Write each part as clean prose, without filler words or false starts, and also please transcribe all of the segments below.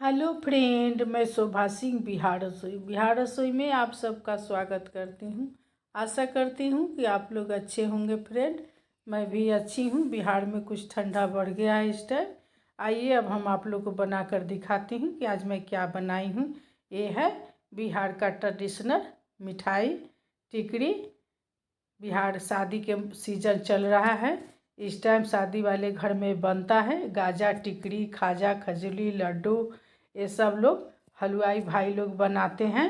Hello friend, मैं शोभा सिंह बिहार रसोई में आप सबका स्वागत करती हूँ। आशा करती हूँ कि आप लोग अच्छे होंगे फ्रेंड। मैं भी अच्छी हूँ। बिहार में कुछ ठंडा बढ़ गया है इस टाइम। आइए अब हम आप लोग को बनाकर दिखाती हूँ कि आज मैं क्या बनाई हूँ। ये है बिहार का ट्रेडिशनल मिठाई टिकड़ी। बिहार शादी के सीजन चल रहा है। इस टाइम शादी वाले घर में बनता है गाजा टिकड़ी, खाजा, खजूली, लड्डू। ये सब लोग हलवाई भाई लोग बनाते हैं।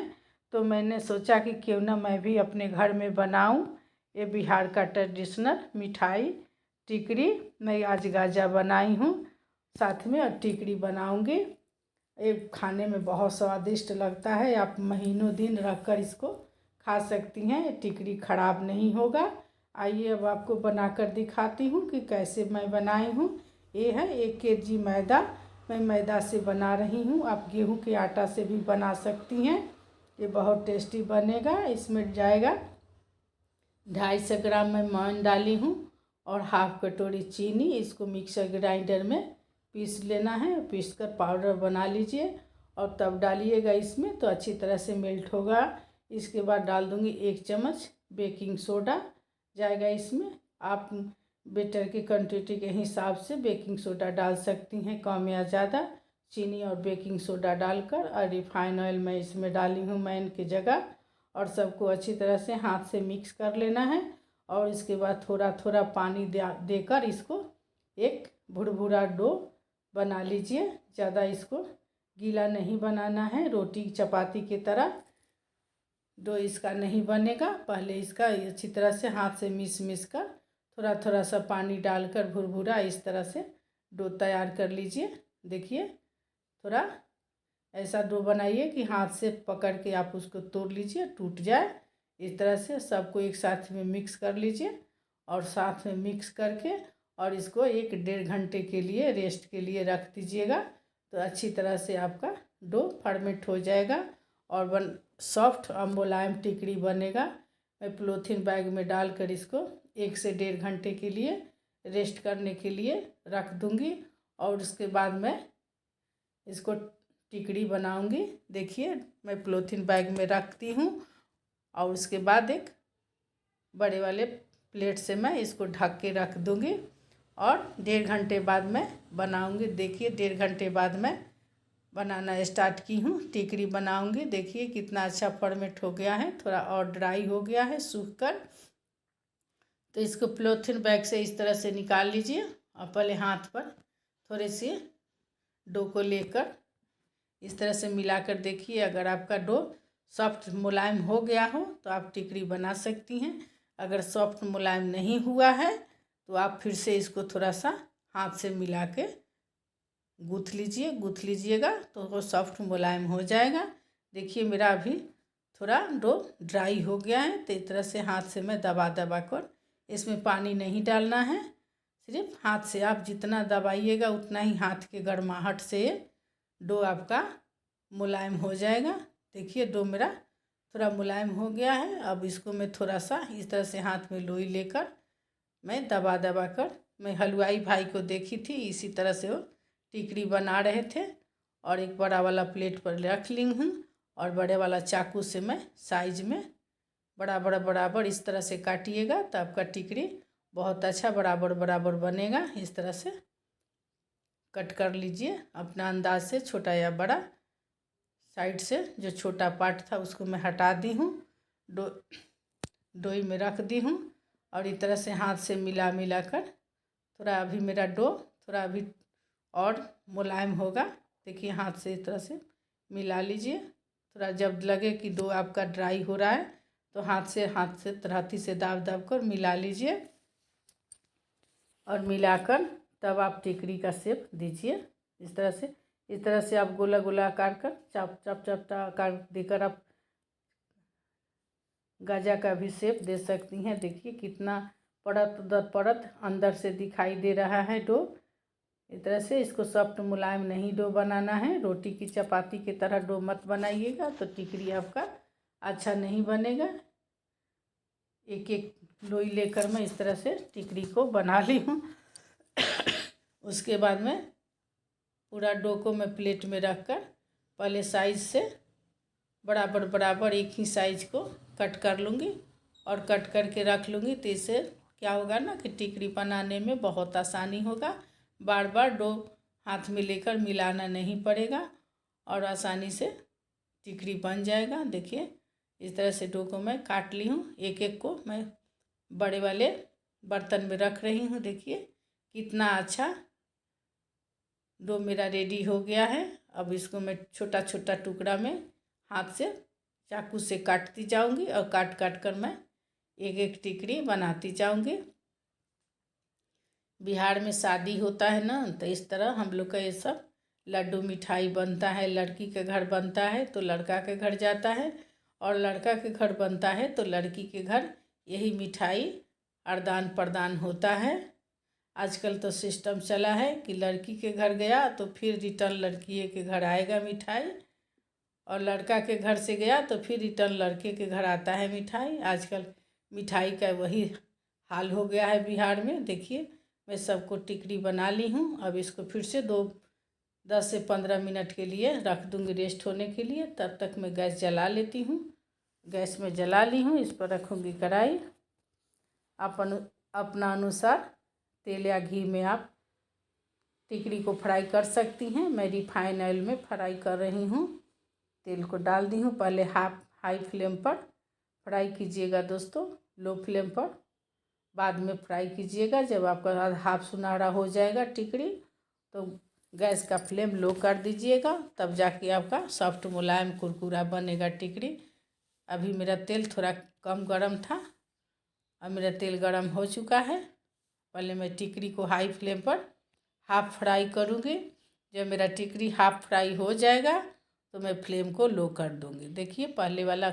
तो मैंने सोचा कि क्यों ना मैं भी अपने घर में बनाऊं। ये बिहार का ट्रेडिशनल मिठाई टिकड़ी मैं आज गाजा बनाई हूँ, साथ में और टिकड़ी बनाऊंगी। ये खाने में बहुत स्वादिष्ट लगता है। आप महीनों दिन रखकर इसको खा सकती हैं। ये टिकड़ी खराब नहीं होगा। आइए अब आपको बनाकर दिखाती हूँ कि कैसे मैं बनाई हूँ। ये है 1 kg मैदा। मैं मैदा से बना रही हूँ। आप गेहूं के आटा से भी बना सकती हैं। ये बहुत टेस्टी बनेगा। इसमें जाएगा 250 ग्राम मैं मोइन डाली हूँ और हाफ कटोरी चीनी। इसको मिक्सर ग्राइंडर में पीस लेना है। पीस कर पाउडर बना लीजिए और तब डालिएगा इसमें, तो अच्छी तरह से मेल्ट होगा। इसके बाद डाल दूँगी 1 चम्मच बेकिंग सोडा जाएगा इसमें। आप बेटर की क्वांटिटी के हिसाब से बेकिंग सोडा डाल सकती हैं, कम या ज़्यादा। चीनी और बेकिंग सोडा डालकर और रिफाइन ऑयल मैं इसमें डाली हूँ मैन की जगह। और सबको अच्छी तरह से हाथ से मिक्स कर लेना है। और इसके बाद थोड़ा थोड़ा पानी देकर इसको एक भुरभुरा डो बना लीजिए। ज़्यादा इसको गीला नहीं बनाना है, रोटी चपाती की तरह डो इसका नहीं बनेगा। पहले इसका अच्छी तरह से हाथ से मिस कर थोड़ा थोड़ा सा पानी डालकर भुरभुरा इस तरह से डो तैयार कर लीजिए। देखिए, थोड़ा ऐसा डो बनाइए कि हाथ से पकड़ के आप उसको तोड़ लीजिए, टूट जाए। इस तरह से सबको एक साथ में मिक्स कर लीजिए और साथ में मिक्स करके और इसको 1-1.5 घंटे के लिए रेस्ट के लिए रख दीजिएगा। तो अच्छी तरह से आपका डो फर्मेंट हो जाएगा और सॉफ्ट और मुलायम टिकड़ी बनेगा। मैं पॉलीथीन बैग में डालकर इसको 1 से 1.5 घंटे के लिए रेस्ट करने के लिए रख दूँगी और उसके बाद मैं इसको टिकड़ी बनाऊंगी। देखिए, मैं पॉलीथीन बैग में रखती हूँ और उसके बाद एक बड़े वाले प्लेट से मैं इसको ढक के रख दूँगी और 1.5 घंटे बाद मैं बनाऊंगी। देखिए, 1.5 घंटे बाद मैं बनाना स्टार्ट की हूँ, टिकड़ी बनाऊंगी। देखिए कितना अच्छा फॉर्मेट हो गया है, थोड़ा और ड्राई हो गया है सूख कर। तो इसको पॉलीथीन बैग से इस तरह से निकाल लीजिए और पहले हाथ पर थोड़े से डो को लेकर इस तरह से मिलाकर देखिए। अगर आपका डो सॉफ्ट मुलायम हो गया हो तो आप टिकड़ी बना सकती हैं। अगर सॉफ्ट मुलायम नहीं हुआ है तो आप फिर से इसको थोड़ा सा हाथ से मिला के गूँथ लीजिएगा तो वो सॉफ्ट मुलायम हो जाएगा। देखिए, मेरा अभी थोड़ा डो ड्राई हो गया है। तो इस तरह से हाथ से मैं दबा कर, इसमें पानी नहीं डालना है, सिर्फ हाथ से आप जितना दबाइएगा उतना ही हाथ के गर्माहट से डो आपका मुलायम हो जाएगा। देखिए, डो मेरा थोड़ा मुलायम हो गया है। अब इसको मैं थोड़ा सा इस तरह से हाथ में लोई लेकर मैं दबा कर, मैं हलवाई भाई को देखी थी इसी तरह से वो टिकड़ी बना रहे थे। और एक बड़ा वाला प्लेट पर रख ली हूँ और बड़े वाला चाकू से मैं साइज में बराबर इस तरह से काटिएगा तो आपका टिकड़ी बहुत अच्छा बराबर बनेगा। इस तरह से कट कर लीजिए अपना अंदाज से, छोटा या बड़ा। साइड से जो छोटा पार्ट था उसको मैं हटा दी हूँ, डोई में रख दी हूँ और इस तरह से हाथ से मिला कर थोड़ा अभी मेरा डो थोड़ा अभी और मुलायम होगा। देखिए, हाथ से इस तरह से मिला लीजिए। थोड़ा जब लगे कि डो आपका ड्राई हो रहा है तो हाथ से तराती से दाब कर मिला लीजिए और मिलाकर तब आप टिकड़ी का शेप दीजिए। इस तरह से आप गोला आकार कर चाप आकार देकर आप गाजा का भी शेप दे सकती हैं। देखिए कितना परत दर परत अंदर से दिखाई दे रहा है डो। इस तरह से इसको सॉफ्ट मुलायम नहीं डो बनाना है, रोटी की चपाती की तरह डो मत बनाइएगा तो टिकड़ी आपका अच्छा नहीं बनेगा। एक लोई लेकर मैं इस तरह से टिकड़ी को बना ली हूँ। उसके बाद में पूरा डो को मैं प्लेट में रख कर पहले साइज से बराबर बराबर एक ही साइज को कट कर लूँगी और कट करके रख लूँगी। तो इससे क्या होगा ना कि टिकरी बनाने में बहुत आसानी होगा। बार बार डो हाथ में लेकर मिलाना नहीं पड़ेगा और आसानी से टिकरी बन जाएगा। देखिए इस तरह से डो को मैं काट ली हूँ। एक एक को मैं बड़े वाले बर्तन में रख रही हूँ। देखिए कितना अच्छा डो मेरा रेडी हो गया है। अब इसको मैं छोटा छोटा टुकड़ा में हाथ से चाकू से काटती जाऊंगी और काट काट कर मैं एक एक टिकरी बनाती जाऊंगी। बिहार में शादी होता है ना, तो इस तरह हम लोग का ये सब लड्डू मिठाई बनता है। लड़की के घर बनता है तो लड़का के घर जाता है, और लड़का के घर बनता है तो लड़की के घर यही मिठाई आदान प्रदान होता है। आजकल तो सिस्टम चला है कि लड़की के घर गया तो फिर रिटर्न लड़की के घर आएगा मिठाई, और लड़का के घर से गया तो फिर रिटर्न लड़के के घर आता है मिठाई। आजकल मिठाई का वही हाल हो गया है बिहार में। देखिए मैं सबको टिकरी बना ली हूँ। अब इसको फिर से 10 से 15 मिनट के लिए रख दूँगी रेस्ट होने के लिए। तब तक मैं गैस जला लेती हूँ। गैस में जला ली हूँ। इस पर रखूँगी कढ़ाई। अपना अनुसार तेल या घी में आप टिकरी को फ्राई कर सकती हैं। मैं रिफाइन ऑयल में फ्राई कर रही हूँ। तेल को डाल दी हूँ। पहले हाई फ्लेम पर फ्राई कीजिएगा दोस्तों, लो फ्लेम पर बाद में फ्राई कीजिएगा। जब आपका हाफ सुनहरा हो जाएगा टिकरी तो गैस का फ्लेम लो कर दीजिएगा, तब जाके आपका सॉफ्ट मुलायम कुरकुरा बनेगा टिकरी। अभी मेरा तेल थोड़ा कम गरम था, अब मेरा तेल गरम हो चुका है। पहले मैं टिकरी को हाई फ्लेम पर हाफ फ्राई करूँगी। जब मेरा टिकरी हाफ फ्राई हो जाएगा तो मैं फ्लेम को लो कर दूँगी। देखिए पहले वाला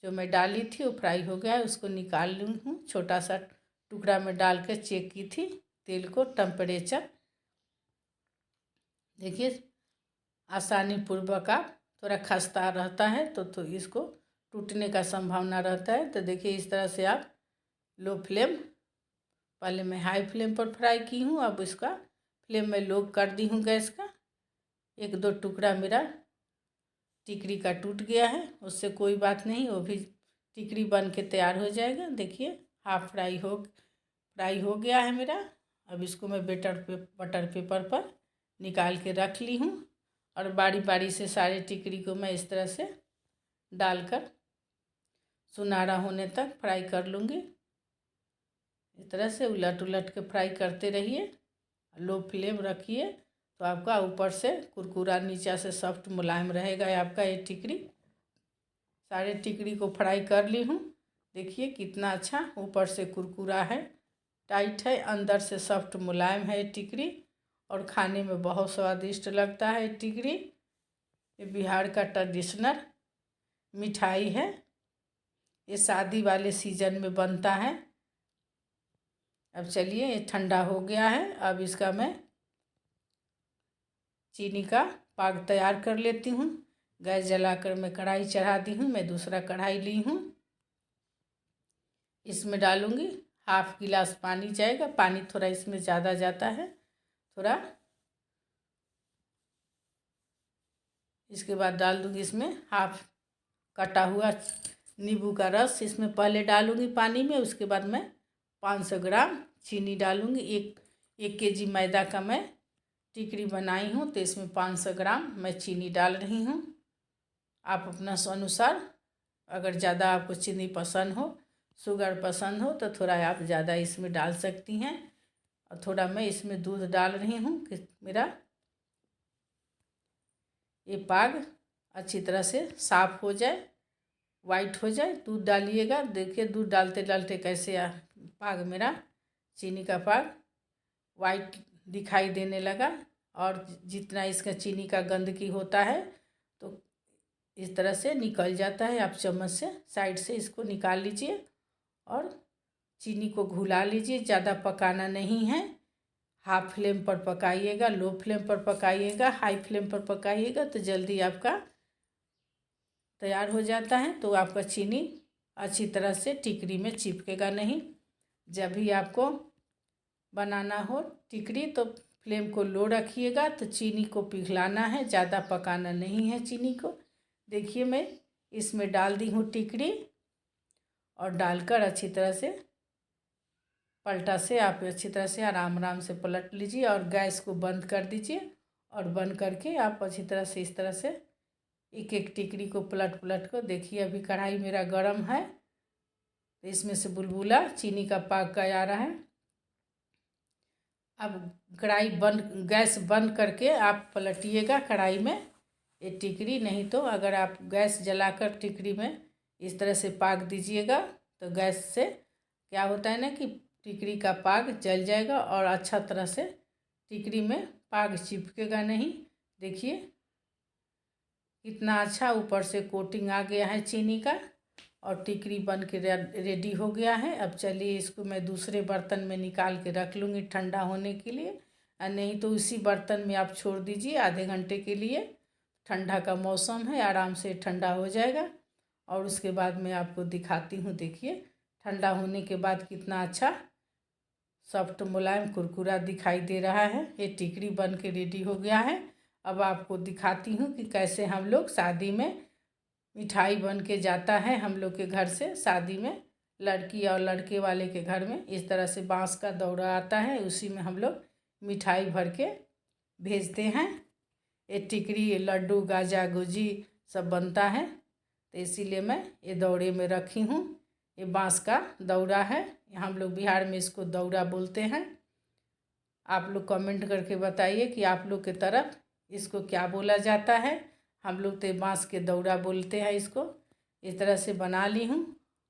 जो मैं डाली थी वो फ्राई हो गया है, उसको निकाल ली हूँ। छोटा सा टुकड़ा में डाल कर चेक की थी तेल को टेम्परेचर। देखिए आसानी पूर्वक आप थोड़ा खस्ता रहता है तो इसको टूटने का संभावना रहता है। तो देखिए इस तरह से आप लो फ्लेम, पहले मैं हाई फ्लेम पर फ्राई की हूँ, अब इसका फ्लेम मैं लो कर दी हूँ गैस का। एक दो टुकड़ा मेरा टिकरी का टूट गया है, उससे कोई बात नहीं, वो भी टिकरी बन के तैयार हो जाएगा। देखिए हाफ फ्राई हो गया है मेरा। अब इसको मैं बटर पेपर पर निकाल के रख ली हूँ, और बारी बारी से सारे टिकरी को मैं इस तरह से डालकर सुनहरा होने तक फ्राई कर लूँगी। इस तरह से उलट उलट के फ्राई करते रहिए, लो फ्लेम रखिए तो आपका ऊपर से कुरकुरा नीचे से सॉफ्ट मुलायम रहेगा आपका ये टिकरी। सारे टिकरी को फ्राई कर ली हूँ। देखिए कितना अच्छा ऊपर से कुरकुरा है, टाइट है, अंदर से सॉफ्ट मुलायम है टिकरी, और खाने में बहुत स्वादिष्ट लगता है टिकरी। ये बिहार का ट्रेडिशनल मिठाई है। ये शादी वाले सीजन में बनता है। अब चलिए ये ठंडा हो गया है। अब इसका मैं चीनी का पाग तैयार कर लेती हूँ। गैस जलाकर मैं कढ़ाई चढ़ा दी हूँ। मैं दूसरा कढ़ाई ली हूँ, इसमें डालूँगी हाफ गिलास पानी जाएगा। पानी थोड़ा इसमें ज़्यादा जाता है थोड़ा। इसके बाद डाल दूँगी इसमें हाफ कटा हुआ नींबू का रस, इसमें पहले डालूँगी पानी में। उसके बाद मैं 500 ग्राम चीनी डालूँगी। एक केजी मैदा का मैं टिकरी बनाई हूँ तो इसमें 500 ग्राम मैं चीनी डाल रही हूँ। आप अपना अनुसार, अगर ज़्यादा आपको चीनी पसंद हो, शुगर पसंद हो तो थोड़ा आप ज़्यादा इसमें डाल सकती हैं। और थोड़ा मैं इसमें दूध डाल रही हूँ कि मेरा ये पाग अच्छी तरह से साफ़ हो जाए, वाइट हो जाए। दूध डालिएगा। देखिए दूध डालते डालते कैसे पाग मेरा चीनी का पाग वाइट दिखाई देने लगा, और जितना इसका चीनी का गंदगी होता है तो इस तरह से निकल जाता है। आप चम्मच से साइड से इसको निकाल लीजिए और चीनी को घुला लीजिए। ज़्यादा पकाना नहीं है, हाफ फ्लेम पर पकाइएगा, लो फ्लेम पर पकाइएगा, हाई फ्लेम पर पकाइएगा तो जल्दी आपका तैयार हो जाता है। तो आपका चीनी अच्छी तरह से टिकरी में चिपकेगा नहीं। जब भी आपको बनाना हो टिकरी तो फ्लेम को लो रखिएगा। तो चीनी को पिघलाना है, ज़्यादा पकाना नहीं है चीनी को। देखिए मैं इसमें डाल दी हूँ टिकड़ी और डालकर अच्छी तरह से पलटा से आप अच्छी तरह से आराम आराम से पलट लीजिए और गैस को बंद कर दीजिए। और बंद करके आप अच्छी तरह से इस तरह से एक एक टिकड़ी को पलट पलट कर देखिए। अभी कढ़ाई मेरा गरम है तो इसमें से बुलबुला चीनी का पाक आ रहा है। अब कढ़ाई बंद, गैस बंद करके आप पलटिएगा कढ़ाई में ये टिकड़ी। नहीं तो अगर आप गैस जलाकर टिकड़ी में इस तरह से पाक दीजिएगा तो गैस से क्या होता है ना कि टिकड़ी का पाक जल जाएगा और अच्छा तरह से टिकड़ी में पाक चिपकेगा नहीं। देखिए कितना अच्छा ऊपर से कोटिंग आ गया है चीनी का और टिकड़ी बन के रेडी हो गया है। अब चलिए इसको मैं दूसरे बर्तन में निकाल के रख लूँगी ठंडा होने के लिए। नहीं तो उसी बर्तन में आप छोड़ दीजिए आधे घंटे के लिए। ठंडा का मौसम है, आराम से ठंडा हो जाएगा। और उसके बाद मैं आपको दिखाती हूँ। देखिए ठंडा होने के बाद कितना अच्छा सॉफ्ट मुलायम कुरकुरा दिखाई दे रहा है। ये टिकड़ी बन के रेडी हो गया है। अब आपको दिखाती हूँ कि कैसे हम लोग शादी में मिठाई बन के जाता है हम लोग के घर से। शादी में लड़की और लड़के वाले के घर में इस तरह से बांस का दौरा आता है, उसी में हम लोग मिठाई भर के भेजते हैं। ये टिकड़ी, ये लड्डू, गाजा गुजी सब बनता है। तो इसीलिए मैं ये दौरे में रखी हूँ। ये बांस का दौरा है, हम लोग बिहार में इसको दौरा बोलते हैं। आप लोग कमेंट करके बताइए कि आप लोग के तरफ इसको क्या बोला जाता है। हम लोग तो बांस के दौरा बोलते हैं इसको। इस तरह से बना ली हूँ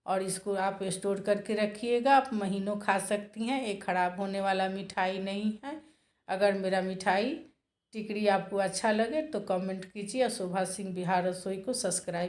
और इसको आप स्टोर करके रखिएगा। आप महीनों खा सकती हैं, ये ख़राब होने वाला मिठाई नहीं है। अगर मेरा मिठाई टिकड़ी आपको अच्छा लगे तो कमेंट कीजिए और शोभा सिंह बिहार रसोई को सब्सक्राइब